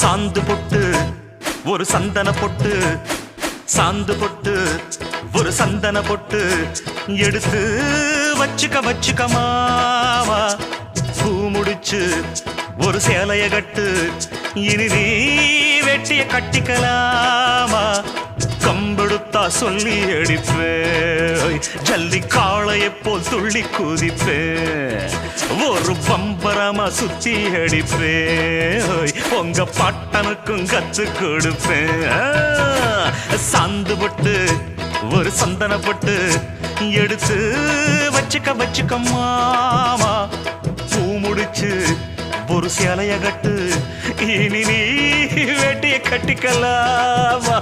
சாந்து பொட்டு ஒரு சந்தன பொட்டு, சாந்து பொட்டு ஒரு சந்தன பொட்டு எடுத்து வச்சுக்க மாவா. பூ முடிச்சு ஒரு சேலைய கட்டு, இனி நீ வெட்டிய கட்டிக்கலாமா. கம்பெடுத்தா சொல்லி அடிப்பே, ஜல்லி காளைய போல் துள்ளி குதிப்பே, ஒரு பம்பரமா சுத்தி அடிப்பே, உங்க பாட்டனுக்கும் கத்து கொடுப்பேன். சாந்து பொட்டு ஒரு சந்தன பொட்டு எடுத்து வச்சுக்க மாமா. பூ முடிச்சு ஒரு சேலைய கட்டு, இனி நீ வெட்டிய கட்டிக்கலாமா.